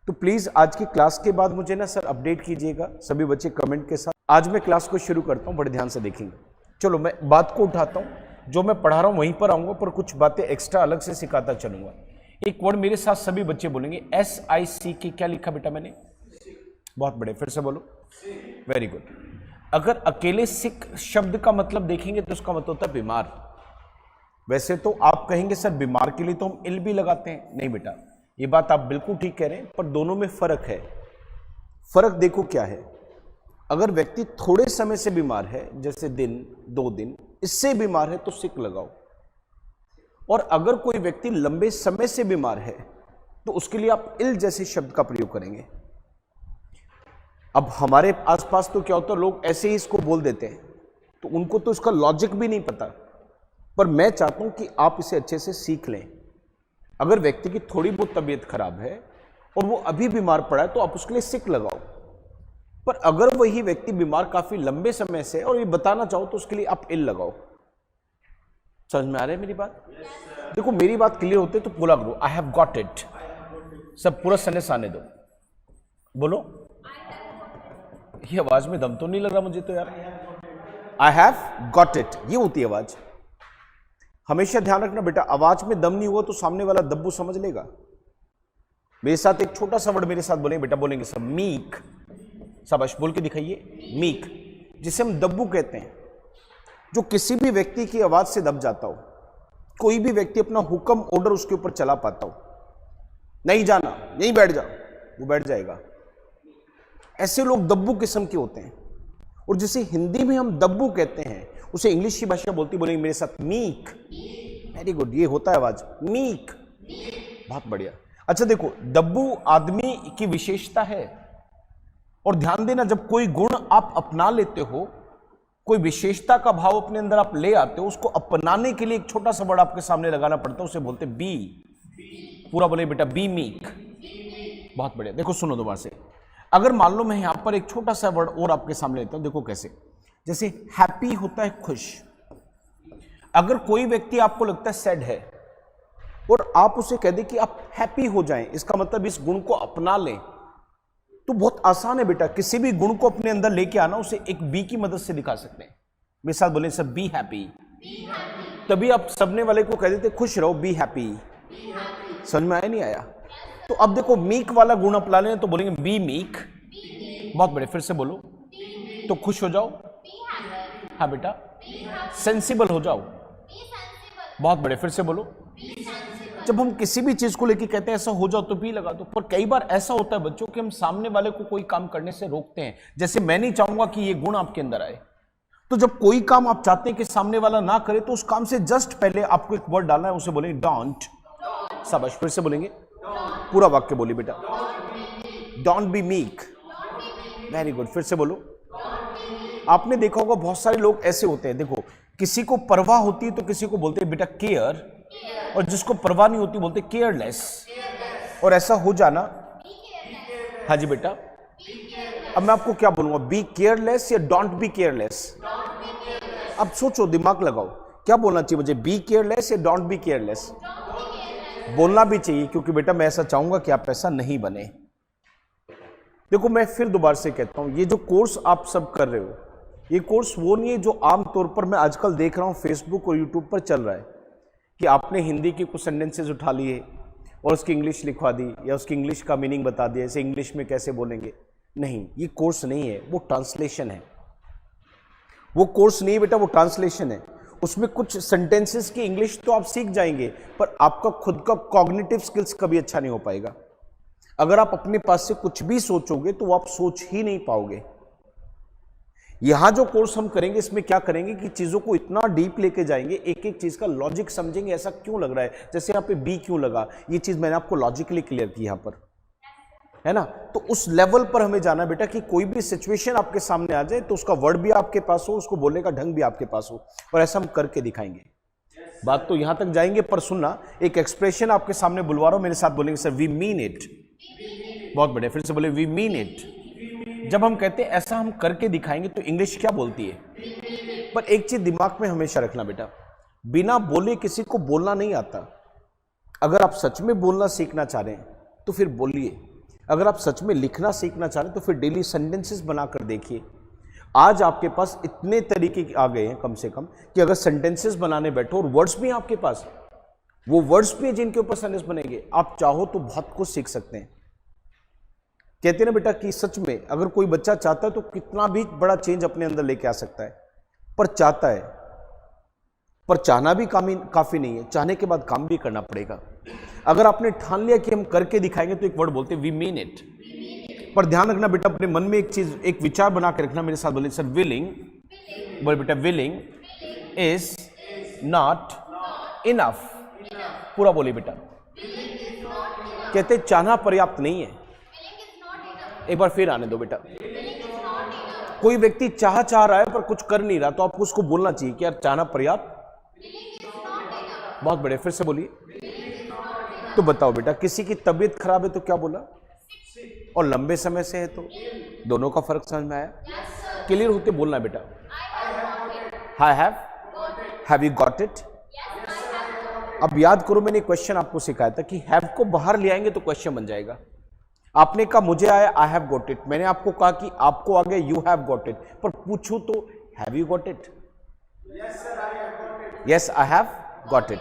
तो प्लीज आज की क्लास के बाद मुझे ना सर अपडेट कीजिएगा सभी बच्चे कमेंट के साथ। आज मैं क्लास को शुरू करता हूं, बड़े ध्यान से देखेंगे। चलो मैं बात को उठाता हूं, जो मैं पढ़ा रहा हूं वहीं पर आऊंगा, पर कुछ बातें एक्स्ट्रा अलग से सिखाता चलूंगा। एक वर्ड मेरे साथ सभी बच्चे बोलेंगे, SICK। क्या लिखा बेटा मैंने? बहुत बड़े, फिर से बोलो। Very good. अगर अकेले सिक शब्द का मतलब देखेंगे तो उसका मतलब होता है बीमार। वैसे तो आप कहेंगे सर बीमार के लिए तो हम इल भी लगाते हैं। नहीं बेटा, ये बात आप बिल्कुल ठीक कह रहे हैं, पर दोनों में फर्क है। फर्क देखो क्या है। अगर व्यक्ति थोड़े समय से बीमार है, जैसे दिन 2 दिन इससे बीमार है, तो सिक लगाओ। और अगर कोई व्यक्ति लंबे समय से बीमार है तो उसके लिए आप इल जैसे शब्द का प्रयोग करेंगे। अब हमारे आसपास तो क्या होता है, लोग ऐसे ही इसको बोल देते हैं, तो उनको तो इसका लॉजिक भी नहीं पता। पर मैं चाहता हूं कि आप इसे अच्छे से सीख लें। अगर व्यक्ति की थोड़ी बहुत तबीयत खराब है और वो अभी बीमार पड़ा है तो आप उसके लिए सिक लगाओ। पर अगर वही व्यक्ति बीमार काफी लंबे समय से और ये बताना चाहो तो उसके लिए आप इल लगाओ। समझ में आ रहा है मेरी बात? देखो मेरी बात क्लियर होती है तो बोला करो, आई हैव गॉट इट। सब पूरा सेंटेंस आने दो, बोलो। ये आवाज में दम तो नहीं लग रहा मुझे तो यार। आई हैव गॉट इट, ये होती है आवाज। हमेशा ध्यान रखना बेटा, आवाज में दम नहीं हुआ तो सामने वाला दब्बू समझ लेगा। मेरे साथ एक छोटा सा वर्ड मेरे साथ बोलेंगे बेटा, बोलेंगे सब मीक। शाबाश, बोल के दिखाइए। मीक, जिसे हम दब्बू कहते हैं, जो किसी भी व्यक्ति की आवाज से दब जाता हो। कोई भी व्यक्ति अपना हुक्म ऑर्डर उसके ऊपर चला पाता हो। नहीं जाना, नहीं बैठ जाओ, वो बैठ जाएगा। ऐसे लोग दब्बू किस्म के होते हैं। और जिसे हिंदी में हम दब्बू कहते हैं उसे इंग्लिश की भाषा बोलती बोलेंगे मेरे साथ मीक। वेरी गुड, ये होता है आवाज मीक। बहुत बढ़िया। अच्छा देखो, दब्बू आदमी की विशेषता है। और ध्यान देना, जब कोई गुण आप अपना लेते हो, कोई विशेषता का भाव अपने अंदर आप ले आते हो, उसको अपनाने के लिए एक छोटा सा वर्ड आपके सामने लगाना पड़ता है, उसे बोलते बी। पूरा बोले बेटा, बी मीक। बहुत बढ़िया। देखो सुनो दोबारा से। अगर मान लो मैं यहां पर एक छोटा सा वर्ड और आपके सामने लेता हूं, देखो कैसे। जैसे हैप्पी होता है खुश। अगर कोई व्यक्ति आपको लगता है सैड है और आप उसे कह दें कि आप हैप्पी हो जाएं, इसका मतलब इस गुण को अपना लें, तो बहुत आसान है बेटा। किसी भी गुण को अपने अंदर लेके आना, उसे एक बी की मदद से दिखा सकते हैं। मेरे साथ बोले सब बी हैप्पी। तभी आप सबने वाले को कह देते खुश रहो, बी हैप्पी। समझ में आया नहीं आया? तो अब देखो मीक वाला गुण अपना लें तो बोलेंगे बी मीक। बहुत बड़े, फिर से बोलो। तो खुश हो जाओ। हाँ बेटा। सेंसिबल हो जाओ। बहुत बड़े, फिर से बोलो। जब हम किसी भी चीज को लेके कहते हैं ऐसा हो जाओ तो भी लगा दो। पर कई बार ऐसा होता है बच्चों कि हम सामने वाले को कोई काम करने से रोकते हैं। जैसे मैं नहीं चाहूंगा कि ये गुण आपके अंदर आए, तो जब कोई काम आप चाहते हैं कि सामने वाला ना करे तो उस काम से जस्ट पहले आपको एक वर्ड डालना है, उसे बोलेंगे डोंट। शाबाश, फिर से बोलेंगे। पूरा वाक्य बोलिए बेटा, don't be meek. Very good, फिर से बोलो। आपने देखा होगा बहुत सारे लोग ऐसे होते हैं, देखो किसी को परवाह होती है तो किसी को बोलते हैं बेटा केयर, और जिसको परवाह नहीं होती बोलते केयरलेस। और ऐसा हो जाना। हाँ जी बेटा। अब मैं आपको क्या बोलूंगा, बी केयरलेस या डोंट बी केयरलेस? अब सोचो, दिमाग लगाओ, क्या बोलना चाहिए मुझे, बी केयरलेस या डोंट बी केयरलेस? बोलना भी चाहिए, क्योंकि बेटा मैं ऐसा चाहूंगा कि आप ऐसा नहीं बने। देखो मैं फिर दोबारा से कहता हूं, ये जो कोर्स आप सब कर रहे हो, ये कोर्स वो नहीं है जो आमतौर पर मैं आजकल देख रहा हूं फेसबुक और यूट्यूब पर चल रहा है, कि आपने हिंदी की कुछ सेंटेंसेस उठा लिए और उसकी इंग्लिश लिखवा दी या उसकी इंग्लिश का मीनिंग बता दिया, ऐसे इंग्लिश में कैसे बोलेंगे। नहीं, ये कोर्स नहीं है, वो ट्रांसलेशन है। वो कोर्स नहीं बेटा, वो ट्रांसलेशन है। उसमें कुछ सेंटेंसेस की इंग्लिश तो आप सीख जाएंगे, पर आपका खुद का कॉग्निटिव स्किल्स कभी अच्छा नहीं हो पाएगा। अगर आप अपने पास से कुछ भी सोचोगे तो वो आप सोच ही नहीं पाओगे। यहां जो कोर्स हम करेंगे, इसमें क्या करेंगे कि चीजों को इतना डीप लेके जाएंगे, एक एक चीज का लॉजिक समझेंगे, ऐसा क्यों लग रहा है, जैसे यहाँ पे बी क्यों लगा, ये चीज मैंने आपको लॉजिकली क्लियर की यहां पर, है ना। तो उस लेवल पर हमें जाना बेटा कि कोई भी सिचुएशन आपके सामने आ जाए तो उसका वर्ड भी आपके पास हो, उसको बोलने का ढंग भी आपके पास हो, और ऐसा हम करके दिखाएंगे। बात तो यहां तक जाएंगे, पर सुनना, एक एक्सप्रेशन आपके सामने बुलवा रहा हूं, मेरे साथ बोलेंगे सर वी मीन इट। बहुत बढ़िया, फिर से बोले वी मीन इट। जब हम कहते हैं ऐसा हम करके दिखाएंगे तो इंग्लिश क्या बोलती है? पर एक चीज दिमाग में हमेशा रखना बेटा, बिना बोले किसी को बोलना नहीं आता। अगर आप सच में बोलना सीखना चाह रहे हैं तो फिर बोलिए। अगर आप सच में लिखना सीखना चाह रहे तो फिर डेली सेंटेंसेस बनाकर देखिए। आज आपके पास इतने तरीके आ गए हैं कम से कम कि अगर सेंटेंसेस बनाने बैठो और वर्ड्स भी हैं आपके पास, वो वर्ड्स भी हैं जिनके ऊपर सेंटेंस बनेंगे, आप चाहो तो बहुत कुछ सीख सकते हैं। कहते हैं ना बेटा कि सच में अगर कोई बच्चा चाहता है तो कितना भी बड़ा चेंज अपने अंदर लेके आ सकता है, पर चाहता है। पर चाहना भी काफी नहीं है, चाहने के बाद काम भी करना पड़ेगा। अगर आपने ठान लिया कि हम करके दिखाएंगे तो एक वर्ड बोलते हैं वी मीन इट। पर ध्यान रखना बेटा, अपने मन में एक चीज, एक विचार बना के रखना। मेरे साथ बोले सर, विलिंग, बोले बेटा विलिंग इज नॉट इनफ। पूरा बोलिए बेटा। कहते चाहना पर्याप्त नहीं है। एक बार फिर आने दो बेटा। कोई व्यक्ति चाह रहा है पर कुछ कर नहीं रहा, तो आपको उसको बोलना चाहिए कि यार चाहना पर्याप्त। बहुत बड़े, फिर से बोलिए। तो बताओ बेटा, किसी की तबीयत खराब है तो क्या बोला, और लंबे समय से है तो दोनों का फर्क समझ में आया? क्लियर होते बोलना बेटा। I have you got it? अब याद करो, मैंने क्वेश्चन आपको सिखाया था कि हैव को बाहर ले आएंगे तो क्वेश्चन बन जाएगा। आपने कहा मुझे आया आई हैव गॉट इट, मैंने आपको कहा कि आपको आ गया यू हैव गॉट इट, पर पूछूं तो have you got it? Yes I have got it.